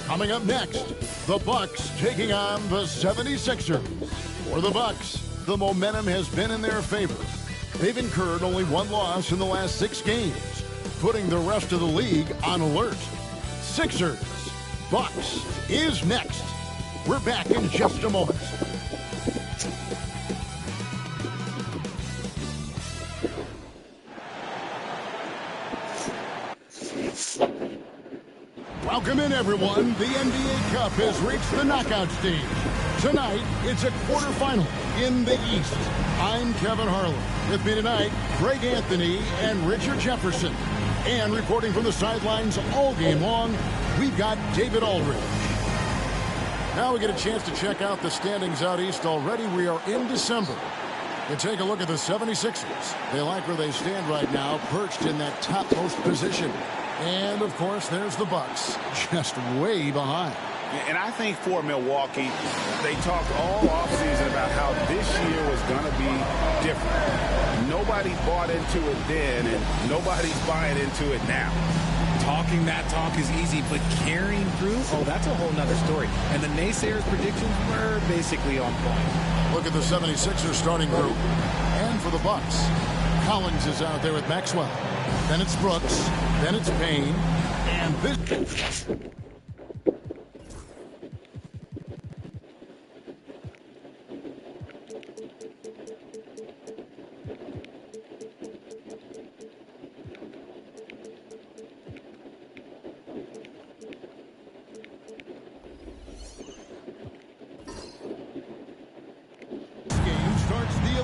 Coming up next, the Bucks taking on the 76ers. For the Bucks, the momentum has been in their favor. They've incurred only one loss in the last 6 games, putting the rest of the league on alert. Sixers, Bucks is next. We're back in just a moment. Welcome in, everyone. The NBA Cup has reached the knockout stage. Tonight, it's a quarterfinal in the East. I'm Kevin Harlan. With me tonight, Greg Anthony and Richard Jefferson. And reporting from the sidelines all game long, we've got David Aldridge. Now we get a chance to check out the standings out East already. We are in December. You take a look at the 76ers. They like where they stand right now, perched in that topmost position. And, of course, there's the Bucks, just way behind. And I think for Milwaukee, they talked all offseason about how this year was going to be different. Nobody bought into it then, and nobody's buying into it now. Talking that talk is easy, but carrying through, oh, that's a whole nother story. And the naysayers' predictions were basically on point. Look at the 76ers starting group. And for the Bucks, Collins is out there with Maxwell. Then it's Brooks. Then it's Payne. And this...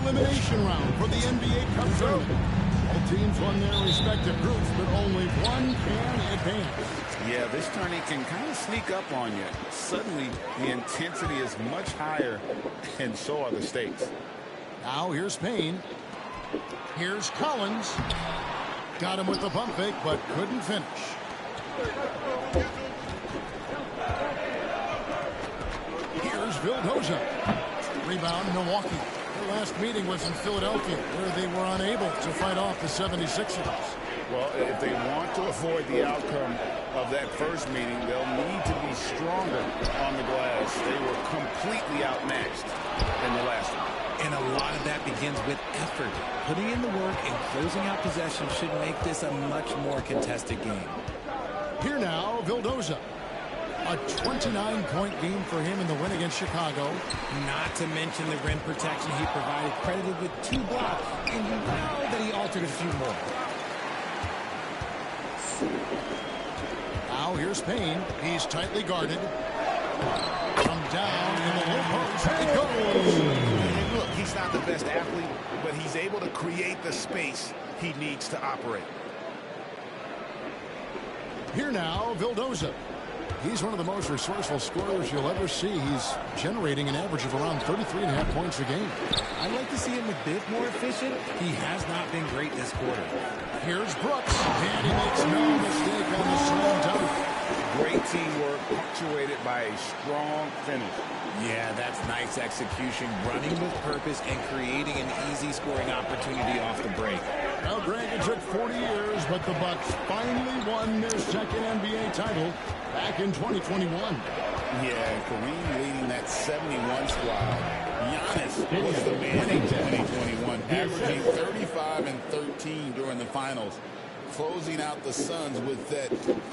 elimination round for the NBA Cup tournament. All teams won their respective groups, but only one can advance. Yeah, this tourney can kind of sneak up on you. Suddenly, the intensity is much higher, and so are the stakes. Now, here's Payne. Here's Collins. Got him with the pump fake, but couldn't finish. Here's Vildoza. Rebound, Milwaukee. Their last meeting was in Philadelphia, where they were unable to fight off the 76ers. Well, if they want to avoid the outcome of that first meeting, they'll need to be stronger on the glass. They were completely outmatched in the last one. And a lot of that begins with effort. Putting in the work and closing out possession should make this a much more contested game. Here now, Vildoza. A 29-point game for him in the win against Chicago. Not to mention the rim protection he provided, credited with 2 blocks, and you know that he altered a few more. Now here's Payne. He's tightly guarded. From down in the low post, it goes. And look, he's not the best athlete, but he's able to create the space he needs to operate. Here now, Vildoza. He's one of the most resourceful scorers you'll ever see. He's generating an average of around 33.5 points a game. I'd like to see him a bit more efficient. He has not been great this quarter. Here's Brooks, and he makes no mistake on the slam dunk. Great teamwork, punctuated by a strong finish. Yeah, that's nice execution, running with purpose and creating an easy scoring opportunity off the break. Now, Greg, it took 40 years, but the Bucks finally won their second NBA title back in 2021. Yeah, Kareem leading that 71 squad. Giannis was the man in 2021, averaging 35 and 13 during the finals, closing out the Suns with that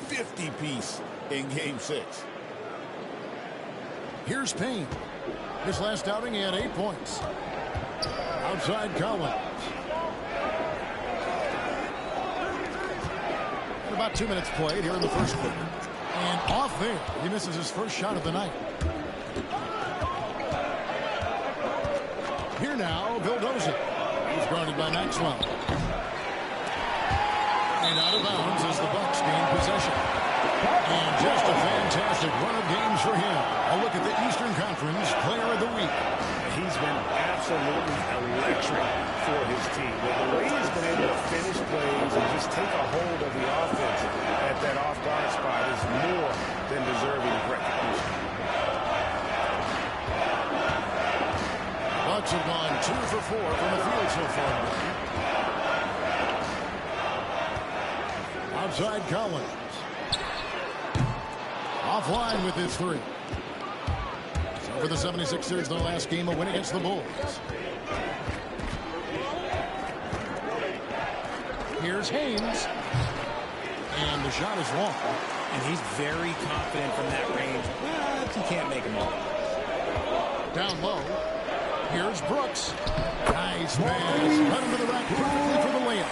50-piece in Game 6. Here's Payne. His last outing, he had 8 points. Outside Collins. And about 2 minutes played here in the first quarter. And off there, he misses his first shot of the night. Here now, Vildoza. He's guarded by Maxwell. And out of bounds as the Bucks gain possession. And just a fantastic run of games for him. A look at the Eastern Conference Player of the Week. He's been absolutely electric for his team. The way he's been able to finish plays and just take a hold of the offense at that off-guard spot is more than deserving of recognition. Bucks have gone 2 for 4 from the field so far. Outside Collins. Offline with his three. So for the 76ers, their last game, a win against the Bulls. Here's Haynes. And the shot is long. And he's very confident from that range, but he can't make them all. Down low. Here's Brooks. Nice pass. Right into the rack perfectly for the layup.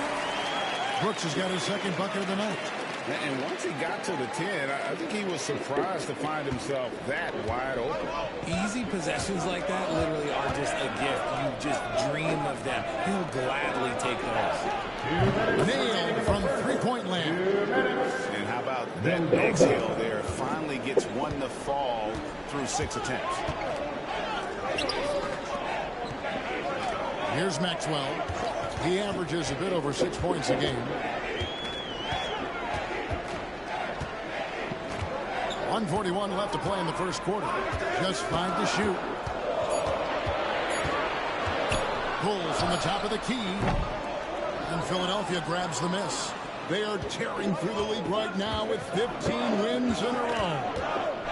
Brooks has got his second bucket of the night. And once he got to the 10, I think he was surprised to find himself that wide open. Easy possessions like that literally are just a gift. You just dream of them. He'll gladly take those. Nailed from three-point land. And how about that exhale there? Finally gets one to fall through 6 attempts. Here's Maxwell. He averages a bit over 6 points a game. 1:41 left to play in the first quarter. Just 5 to shoot. Pulls from the top of the key. And Philadelphia grabs the miss. They are tearing through the league right now with 15 wins in a row.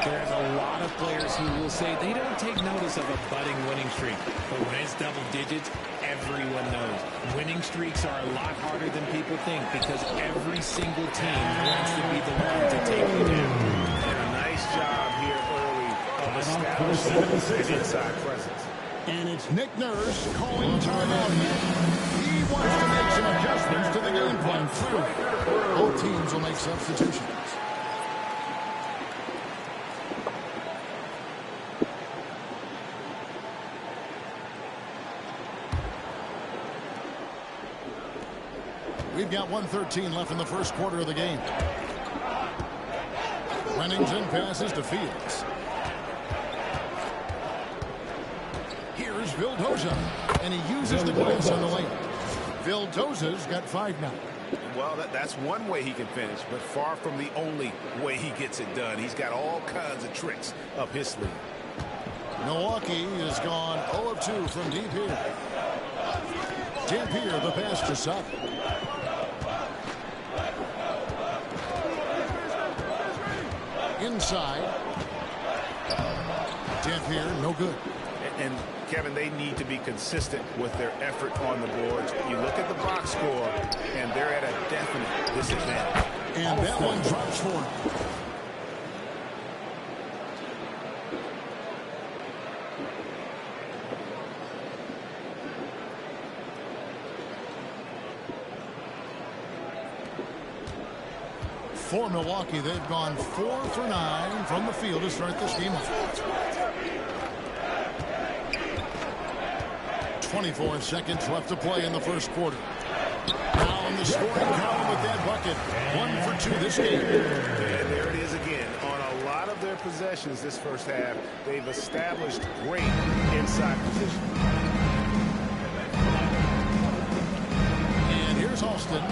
There's a lot of players who will say they don't take notice of a budding winning streak. But when it's double digits, everyone knows. Winning streaks are a lot harder than people think because every single team wants to be the one to take you down. Job here early of establishing an inside presence. And it's Nick Nurse calling timeout here. He wants to make some adjustments to the game plan. Both teams will make substitutions. We've got 1:13 left in the first quarter of the game. Pennington passes to Fields. Here's Vildoza, and he uses the glass on the lane. Vildoza's got 5 now. Well, that's one way he can finish, but far from the only way he gets it done. He's got all kinds of tricks up his sleeve. Milwaukee has gone 0 of 2 from deep here. Dampier, the pass to Sutton. Inside. Dampier, no good. And Kevin, they need to be consistent with their effort on the boards. You look at the box score, and they're at a definite disadvantage. And that one drops for him. For Milwaukee, they've gone 4 for 9 from the field to start this game off. 24 seconds left to play in the first quarter. Now in the scoring column with that bucket. 1 for 2 this game. And there it is again. On a lot of their possessions this first half, they've established great inside position. And here's Austin.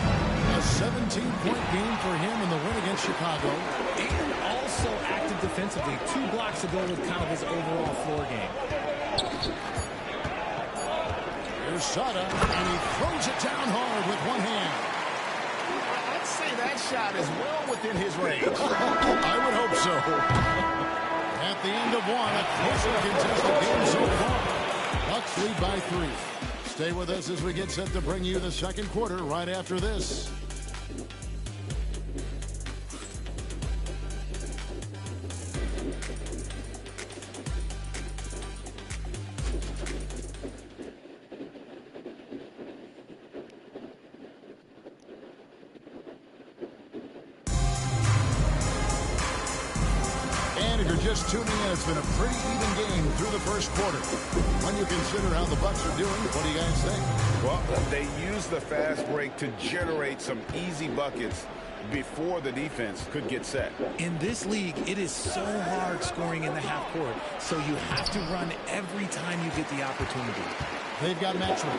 A 17-point game for him in the win against Chicago. And also active defensively. 2 blocks ago with kind of his overall floor game. Here's Sada, and he throws it down hard with one hand. I'd say that shot is well within his range. I would hope so. At the end of one, a closely contested game so far. Bucks lead by 3. Stay with us as we get set to bring you the second quarter right after this. Just tuning in, it's been a pretty even game through the first quarter. When you consider how the Bucks are doing, what do you guys think? Well, they used the fast break to generate some easy buckets before the defense could get set. In this league, it is so hard scoring in the half court, so you have to run every time you get the opportunity. They've got Maxwell.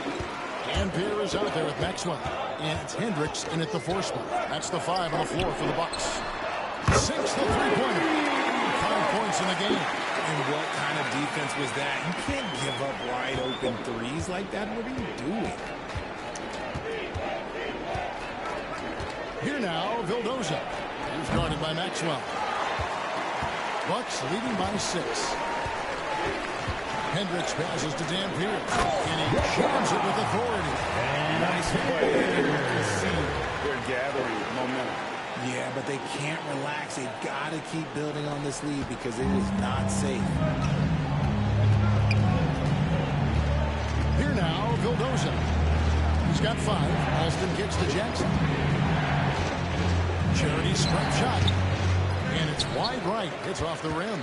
And Pierre is out there with Maxwell. And it's Hendricks in at the 4 spot. That's the 5 on the floor for the Bucks. Sinks the three-pointer. 5 points in the game. And what kind of defense was that? You can't give up wide open threes like that. What are you doing? Here now, Vildoza. He's guarded by Maxwell. Bucks leading by 6. Hendricks passes to Dampier, and he jams it with authority. Nice play. You can see they're gathering momentum. Yeah, but they can't relax. They've got to keep building on this lead because it is not safe. Here now, Vildoza. He's got 5. Alston kicks to Jackson. Charity strike shot. And it's wide right. It's off the rim.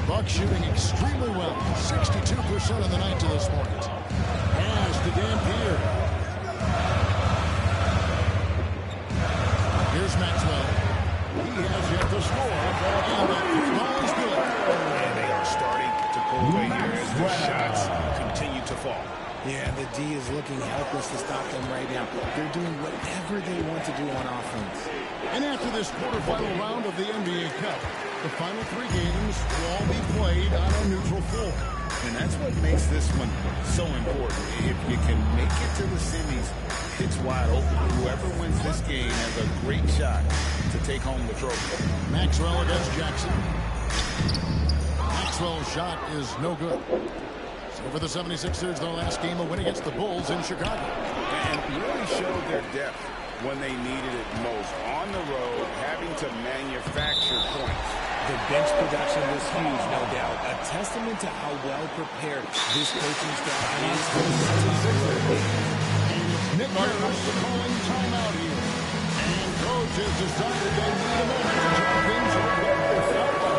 Bucks shooting extremely well. 62% of the night to this point. Pass to Dampier. Here's Maxwell. He has yet to score. And that 3-ball is good. And they are starting to pull away here as the shots continue to fall. Yeah, the D is looking helpless to stop them right now. They're doing whatever they want to do on offense. And after this quarterfinal round of the NBA Cup, the final 3 games will all be played on a neutral floor. And that's what makes this one so important. If you can make it to the semis, it's wide open. Whoever wins this game has a great shot to take home the trophy. Maxwell against Jackson. Maxwell's shot is no good. So for the 76ers, their last game, a win against the Bulls in Chicago. And really showed their depth when they needed it most. On the road, having to manufacture points. The bench production was huge, no doubt. A testament to how well prepared this coaching staff is for the 76ers game. Nick Nurse calling timeout here. And coach has decided they need a moment to talk things over.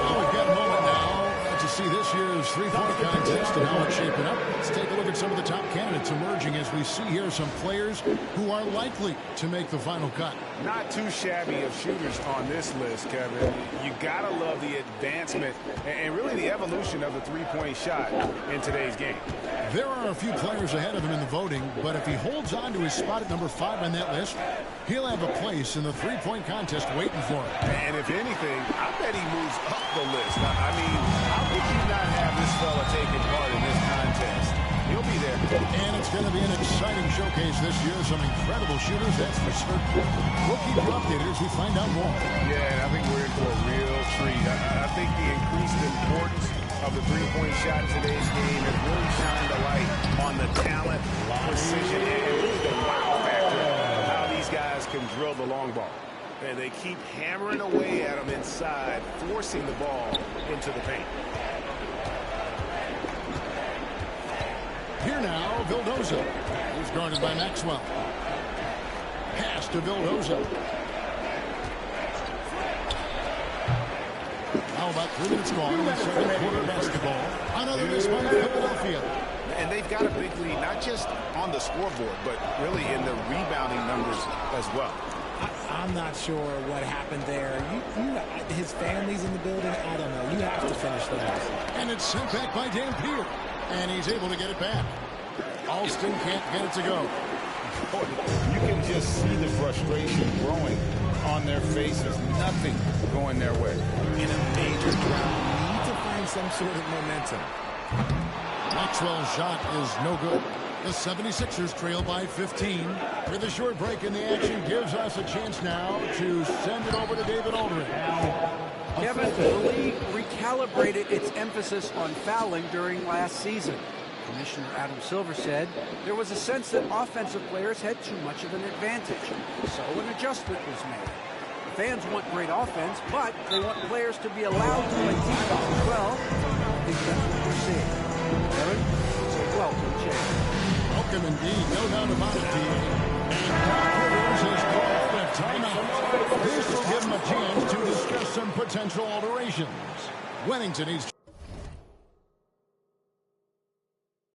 Well, we've got a moment now to see this year's three-point contest and how it's shaping up. Let's take a look at some of the top candidates emerging as we see here some players who are likely to make the final cut. Not too shabby of shooters on this list, Kevin. You gotta love the advancement and really the evolution of the three-point shot in today's game. There are a few players ahead of him in the voting, but if he holds on to his spot at number 5 on that list, he'll have a place in the three-point contest waiting for him. And if anything, I bet he moves up the list. I mean, how could you not have this fella taking part in this contest? He'll be there. And it's going to be an exciting showcase this year. Some incredible shooters, that's for certain. We'll keep you updated as we find out more. Yeah, I think we're in for a real treat. I think the increased importance of the three-point shot in today's game has really shined a light on the talent, precision, and really the wow factor of how these guys can drill the long ball. And they keep hammering away at them inside, forcing the ball into the paint. Here now, Vildoza. He's guarded by Maxwell. Pass to Vildoza. How about 3 minutes gone in the second quarter of basketball? Another miss by Philadelphia. And they've got a big lead, not just on the scoreboard, but really in the rebounding numbers as well. I'm not sure what happened there. His family's in the building. I don't know. You have to finish those. And it's sent back by Dampier. And he's able to get it back. Alston can't get it to go. You can just see the frustration growing on their faces. Nothing going their way. In a major drought, you need to find some sort of momentum. Maxwell's shot is no good. The 76ers trail by 15. With a short break in the action gives us a chance now to send it over to David Aldridge. Kevin, the league recalibrated its emphasis on fouling during last season. Commissioner Adam Silver said there was a sense that offensive players had too much of an advantage, so an adjustment was made. Fans want great offense, but they want players to be allowed to play defense as well. I think that's what we're seeing. Kevin, it's a welcome change. Welcome indeed, no doubt about it, team. And Doc Rivers has called for a timeout. This will give him a chance to discuss some potential alterations. Wennington needs